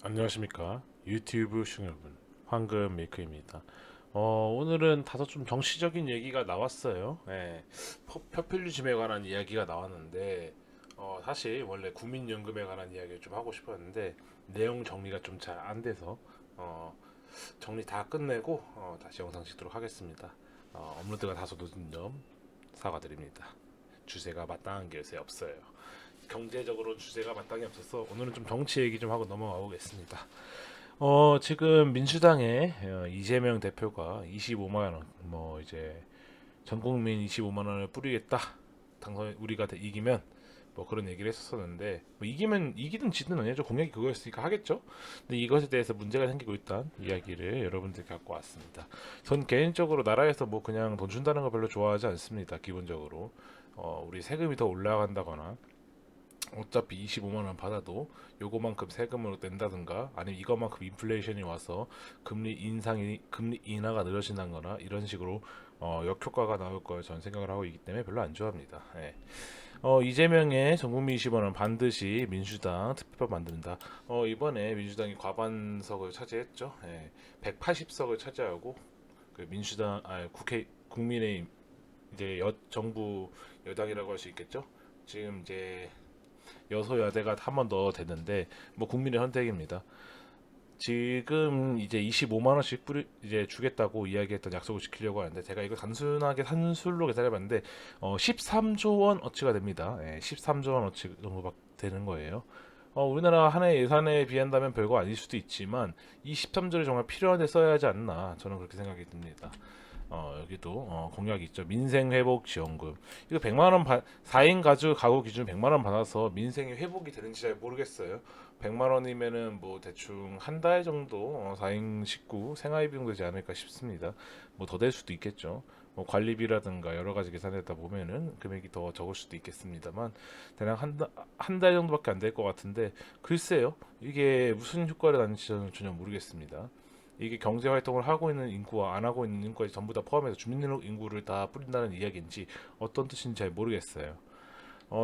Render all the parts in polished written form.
안녕하십니까 유튜브 시청자 여러분, 황금 메이커입니다. 오늘은 다소 좀 정치적인 얘기가 나왔어요. 포퓰리즘에 관한 이야기가 나왔는데, 사실 원래 국민연금에 관한 이야기를 좀 하고 싶었는데 내용 정리가 좀 잘 안 돼서 어, 정리 다 끝내고 다시 영상 찍도록 하겠습니다. 업로드가 다소 늦은 점 사과드립니다. 주제가 마땅한 게 요새 없어요. 경제적으로 주제가 마땅히 없어서 오늘은 좀 정치 얘기 좀 하고 넘어가 보겠습니다. 지금 민주당의 이재명 대표가 25만 원, 뭐 이제 전 국민 25만 원을 뿌리겠다. 당선 우리가 이기면 뭐 그런 얘기를 했었는데, 뭐 이기면 이기든 지든 아니죠. 공약이 그거였으니까 하겠죠. 근데 이것에 대해서 문제가 생기고 있다는 이야기를 여러분들께 갖고 왔습니다. 전 개인적으로 나라에서 뭐 그냥 돈 준다는 거 별로 좋아하지 않습니다. 기본적으로 우리 세금이 더 올라간다거나 어차피 25만 원 받아도 요거만큼 세금으로 낸다든가, 아니면 이거만큼 인플레이션이 와서 금리 인하가 느려진다거나 이런 식으로 역효과가 나올 걸 저는 생각을 하고 있기 때문에 별로 안 좋아합니다. 이재명의 전국민 20만 원 반드시 민주당 특별법 만든다. 이번에 민주당이 과반석을 차지했죠. 180석을 차지하고 그 민주당 국회 국민의 이제 정부 여당이라고 할 수 있겠죠. 지금 이제 여소야대가 한 번 더 됐는데, 뭐 국민의 선택입니다. 지금 이제 25만 원씩 이제 주겠다고 이야기했던 약속을 지키려고 하는데, 제가 이거 단순하게 산술로 계산해봤는데 13조 원 어치가 됩니다. 13조 원 어치 정도 되는 거예요. 우리나라 한 해 예산에 비한다면 별거 아닐 수도 있지만 이 13조를 정말 필요한 데 써야 하지 않나, 저는 그렇게 생각이 듭니다. 여기도 공약이 있죠. 민생회복지원금. 이거 100만 원 4인 가구 기준 100만 원 받아서 민생이 회복이 되는지 잘 모르겠어요. 100만 원이면은 뭐 대충 한 달 정도 4인 식구 생활비 정도 되지 않을까 싶습니다. 뭐 더 될 수도 있겠죠. 뭐 관리비라든가 여러 가지 계산했다 보면은 금액이 더 적을 수도 있겠습니다만, 대략 한 달 정도밖에 안 될 것 같은데, 글쎄요. 이게 무슨 효과를 나는지 저는 전혀 모르겠습니다. 이게 경제 활동을 하고 있는 인구와 안 하고 있는 인구까지 전부 다 포함해서 주민등록 인구를 다 뿌린다는 이야기인지 어떤 뜻인지 잘 모르겠어요.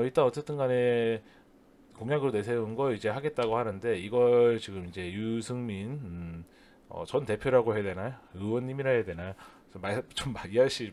일단 어쨌든 간에 공약으로 내세운 거 이제 하겠다고 하는데, 이걸 지금 이제 유승민 전 대표라고 해야 되나요? 의원님이라 해야 되나요? 이 아저씨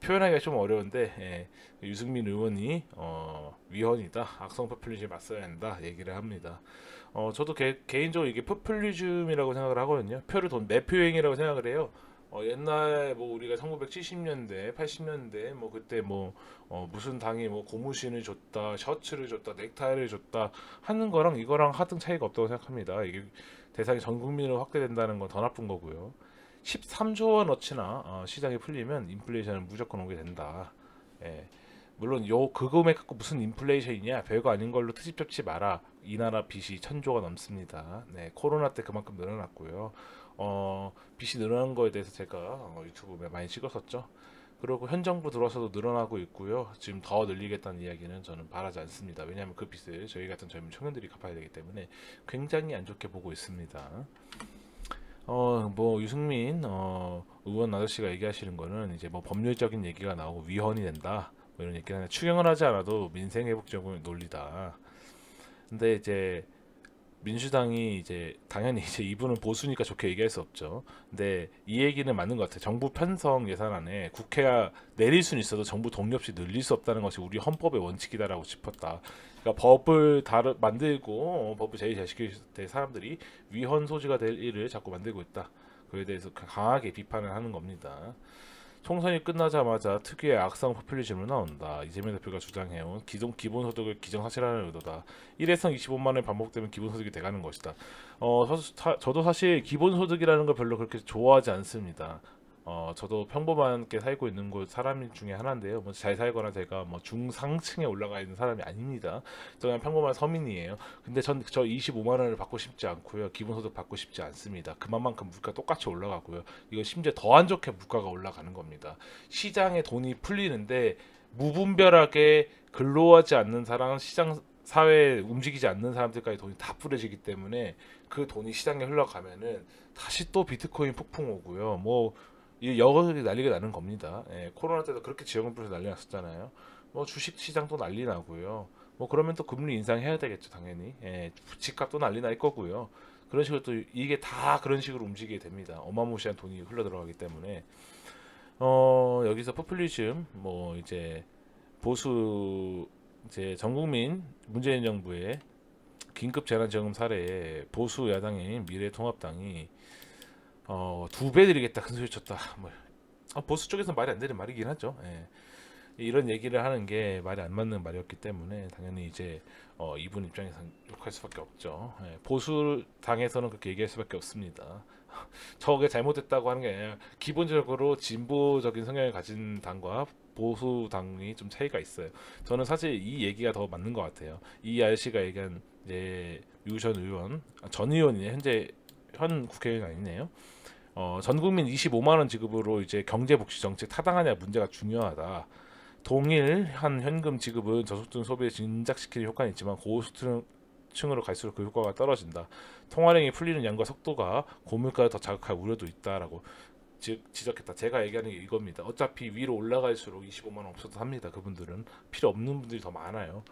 표현하기가 좀 어려운데, 유승민 의원이 위헌이다, 악성 포퓰리즘에 맞서야 한다 얘기를 합니다. 저도 개인적으로 이게 포퓰리즘이라고 생각을 하거든요. 매표행위라고 생각을 해요. 옛날 뭐 우리가 1970년대, 80년대 뭐 그때 뭐 무슨 당이 뭐 고무신을 줬다, 셔츠를 줬다, 넥타이를 줬다 하는 거랑 이거랑 하등 차이가 없다고 생각합니다. 이게 대상이 전 국민으로 확대된다는 건 더 나쁜 거고요. 13조 원어치나 시장이 풀리면 인플레이션은 무조건 오게 된다. 예. 물론 그 금액 갖고 무슨 인플레이션이냐, 별거 아닌 걸로 트집 잡지 마라. 이 나라 빚이 1,000조가 넘습니다. 네, 코로나 때 그만큼 늘어났고요. 빚이 늘어난 거에 대해서 제가 유튜브에 많이 찍었었죠. 그리고 현 정부 들어서도 늘어나고 있고요. 지금 더 늘리겠다는 이야기는 저는 바라지 않습니다. 왜냐하면 그 빚을 저희 같은 젊은 청년들이 갚아야 되기 때문에 굉장히 안 좋게 보고 있습니다. 뭐 유승민 의원 아저씨가 얘기하시는 거는 이제 뭐 법률적인 얘기가 나오고 위헌이 된다, 뭐 이런 얘기를 하는데, 추경을 하지 않아도 민생 회복적인 논리다. 근데 이제 민주당이 이제 당연히 이제 이분은 보수니까 좋게 얘기할 수 없죠. 근데 이 얘기는 맞는 것 같아요. 정부 편성 예산안에 국회가 내릴 수는 있어도 정부 동의 없이 늘릴 수 없다는 것이 우리 헌법의 원칙이다라고 짚었다. 그러니까 법을 만들고 법을 제시시킬 때 사람들이 위헌 소지가 될 일을 자꾸 만들고 있다. 그에 대해서 강하게 비판을 하는 겁니다. 총선이 끝나자마자 특유의 악성 포퓰리즘으로 나온다. 이재명 대표가 주장해온 기본소득을 기정사실화하는 의도다. 일회성 25만 원이 반복되면 기본소득이 돼가는 것이다. 저도 사실 기본소득이라는 걸 별로 그렇게 좋아하지 않습니다. 저도 평범하게 살고 있는 곳 사람 중에 하나인데요. 뭐 잘 살거나 제가 뭐 중상층에 올라가 있는 사람이 아닙니다. 저는 그냥 평범한 서민이에요. 근데 저 25만 원을 받고 싶지 않고요. 기본소득 받고 싶지 않습니다. 그만큼 물가 똑같이 올라가고요. 이거 심지어 더 안 좋게 물가가 올라가는 겁니다. 시장에 돈이 풀리는데 무분별하게 근로하지 않는 사람, 시장 사회에 움직이지 않는 사람들까지 돈이 다 뿌려지기 때문에 그 돈이 시장에 흘러가면은 다시 또 비트코인 폭풍 오고요. 뭐 이 여건이 난리가 나는 겁니다. 코로나 때도 그렇게 지역은 불에서 난리 났었잖아요. 뭐 주식 시장도 난리 나고요. 뭐 그러면 또 금리 인상해야 되겠죠, 당연히. 예, 집값도 난리 날 거고요. 그런 식으로 또 이게 다 그런 식으로 움직이게 됩니다. 어마무시한 돈이 흘러 들어가기 때문에 여기서 포퓰리즘 뭐 이제 보수 이제 전국민 문재인 정부의 긴급 재난지원금 사례에 보수 야당인 미래통합당이 2배 드리겠다 큰 소리 쳤다. 뭐 보수 쪽에서 말이 안 되는 말이긴 하죠. 예. 이런 얘기를 하는 게 말이 안 맞는 말이었기 때문에 당연히 이제 이분 입장에서는 욕할 수밖에 없죠. 예, 보수 당에서는 그렇게 얘기할 수밖에 없습니다. 저게 잘못됐다고 하는 게 아니라 기본적으로 진보적인 성향을 가진 당과 보수 당이 좀 차이가 있어요. 저는 사실 이 얘기가 더 맞는 것 같아요. 이 아저씨가 얘기한 이제 유전 의원, 전 의원이네 현재 현 국회의원 아니네요. 전 국민 25만 원 지급으로 이제 경제복지 정책 타당하냐 문제가 중요하다. 동일한 현금 지급은 저소득 소비에 진작시키는 효과는 있지만 고소득층으로 갈수록 그 효과가 떨어진다. 통화량이 풀리는 양과 속도가 고물가를 더 자극할 우려도 있다라고 지적했다. 제가 얘기하는 게 이겁니다. 어차피 위로 올라갈수록 25만 원 없어도 삽니다. 그분들은 필요 없는 분들이 더 많아요.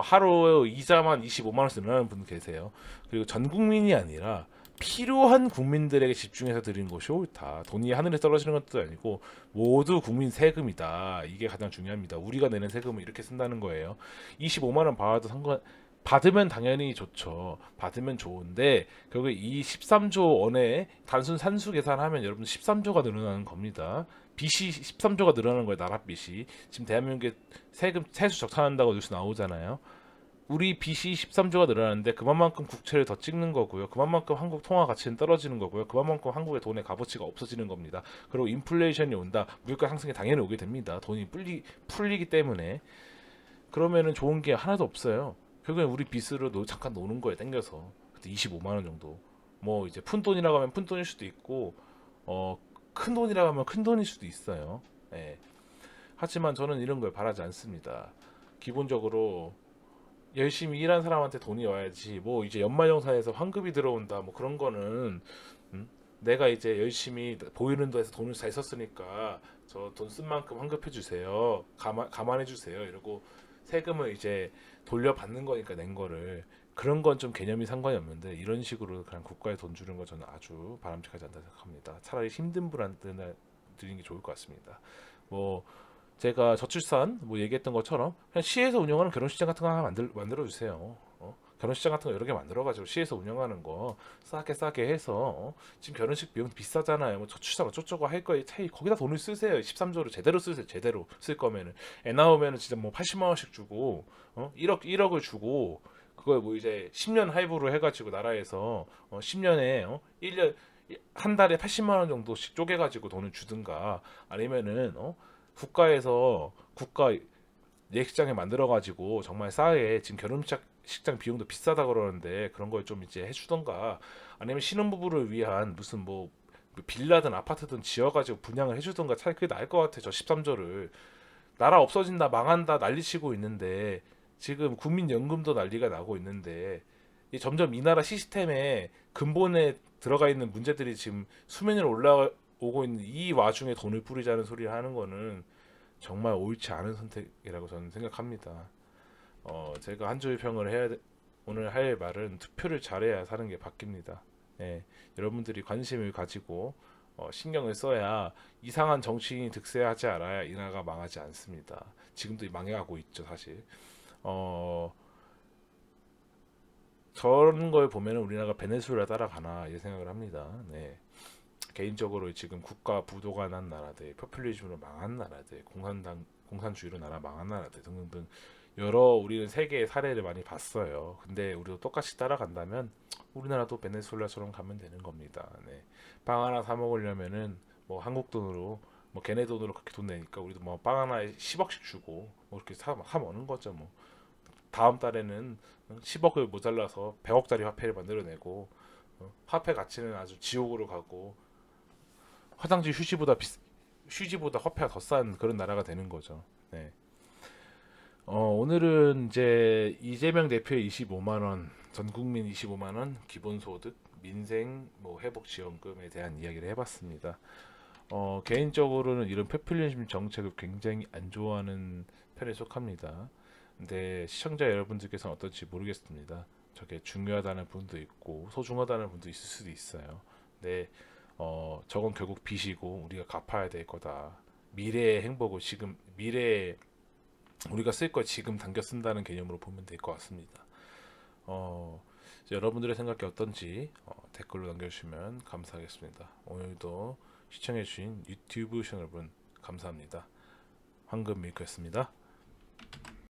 하루 이자만 25만 원씩 늘어나는 분 계세요. 그리고 전 국민이 아니라 필요한 국민들에게 집중해서 드리는 것이 옳다. 돈이 하늘에 떨어지는 것도 아니고 모두 국민 세금이다. 이게 가장 중요합니다. 우리가 내는 세금을 이렇게 쓴다는 거예요. 25만 원 받아도 받으면 당연히 좋죠. 받으면 좋은데 결국 이 13조 원에 단순 산수 계산하면 여러분 13조가 늘어나는 겁니다. 빚이 13조가 늘어나는 거예요. 나라 빚이. 지금 대한민국에 세수 적산한다고 뉴스 나오잖아요. 우리 빚이 13조가 늘어나는데 그만큼 국채를 더 찍는 거고요. 그만큼 한국 통화 가치는 떨어지는 거고요. 그만큼 한국의 돈의 값어치가 없어지는 겁니다. 그리고 인플레이션이 온다. 물가 상승이 당연히 오게 됩니다. 돈이 풀리기 때문에. 그러면은 좋은 게 하나도 없어요. 결국엔 우리 빚으로 잠깐 노는 거예요. 땡겨서. 그때 25만 원 정도. 뭐 이제 푼돈이라고 하면 푼돈일 수도 있고 큰 돈이라고 하면 큰 돈일 수도 있어요. 예. 하지만 저는 이런 걸 바라지 않습니다. 기본적으로 열심히 일한 사람한테 돈이 와야지. 뭐 이제 연말정산에서 환급이 들어온다 뭐 그런 거는 내가 이제 열심히 보이는 데에서 돈을 잘 썼으니까 저 돈 쓴 만큼 환급해 주세요. 감안해 주세요. 이러고 세금을 이제 돌려받는 거니까 낸 거를. 그런 건 좀 개념이 상관이 없는데 이런 식으로 그냥 국가에 돈 주는 건 저는 아주 바람직하지 않다 생각합니다. 차라리 힘든 분한테 드리는 게 좋을 것 같습니다. 뭐 제가 저출산 뭐 얘기했던 것처럼 그냥 시에서 운영하는 결혼식장 같은 거 하나 만들어 주세요. 결혼식장 같은 거 여러 개 만들어가지고 시에서 운영하는 거 싸게 해서 지금 결혼식 비용 비싸잖아요. 뭐 저출산 어쩌고저쩌고 할 거에 차이 거기다 돈을 쓰세요. 13조를 제대로 쓰세요. 제대로 쓸 거면은 애 나오면은 진짜 뭐 80만 원씩 주고 1억을 주고 그걸 뭐 이제 10년 할부로 해가지고 나라에서 10년에 1년 한 달에 80만 원 정도씩 쪼개가지고 돈을 주든가 아니면은 국가에서 국가 예식장에 만들어 가지고 정말 싸게 지금 결혼식장 비용도 비싸다 그러는데 그런 걸 좀 이제 해주던가 아니면 신혼부부를 위한 무슨 뭐 빌라든 아파트든 지어가지고 분양을 해주던가 차라리 그게 나을 것 같아. 저 13조를 나라 없어진다 망한다 난리치고 있는데 지금 국민연금도 난리가 나고 있는데 점점 이 나라 시스템에 근본에 들어가 있는 문제들이 지금 수면 위로 올라오고 있는 이 와중에 돈을 뿌리자는 소리를 하는 거는 정말 옳지 않은 선택이라고 저는 생각합니다. 제가 한 줄 평을 오늘 할 말은 투표를 잘해야 사는 게 바뀝니다. 예, 여러분들이 관심을 가지고 신경을 써야 이상한 정치인이 득세하지 않아야 이 나라가 망하지 않습니다. 지금도 망해가고 있죠, 사실. 어, 저런 걸 보면 우리나라가 베네수엘라 따라가나 이 생각을 합니다. 네. 개인적으로 지금 국가 부도가 난 나라들, 포퓰리즘으로 망한 나라들, 공산주의로 나라 망한 나라들 등등등 여러 우리는 세계의 사례를 많이 봤어요. 근데 우리도 똑같이 따라간다면 우리나라도 베네수엘라처럼 가면 되는 겁니다. 네. 빵 하나 사 먹으려면은 뭐 한국 돈으로 뭐 걔네 돈으로 그렇게 돈 내니까 우리도 뭐 빵 하나에 10억씩 주고 뭐 이렇게 사 먹는 거죠. 뭐 다음 달에는 10억을 모자라서 100억짜리 화폐를 만들어내고 화폐 가치는 아주 지옥으로 가고 화장지 휴지보다 화폐가 더 싼 그런 나라가 되는 거죠. 네. 오늘은 이제 이재명 대표의 25만 원, 전 국민 25만 원 기본소득 민생 뭐 회복 지원금에 대한 이야기를 해봤습니다. 개인적으로는 이런 포퓰리즘 정책을 굉장히 안 좋아하는 편에 속합니다. 근데 시청자 여러분들께서는 어떨지 모르겠습니다. 저게 중요하다는 분도 있고 소중하다는 분도 있을 수도 있어요. 근데 저건 결국 빚이고 우리가 갚아야 될 거다. 미래의 행복을 지금 미래에 우리가 쓸 걸 지금 당겨 쓴다는 개념으로 보면 될 것 같습니다. 어, 여러분들의 생각이 어떤지 댓글로 남겨주시면 감사하겠습니다. 오늘도 시청해주신 유튜브 시청자 여러분 감사합니다. 황금 밀크였습니다.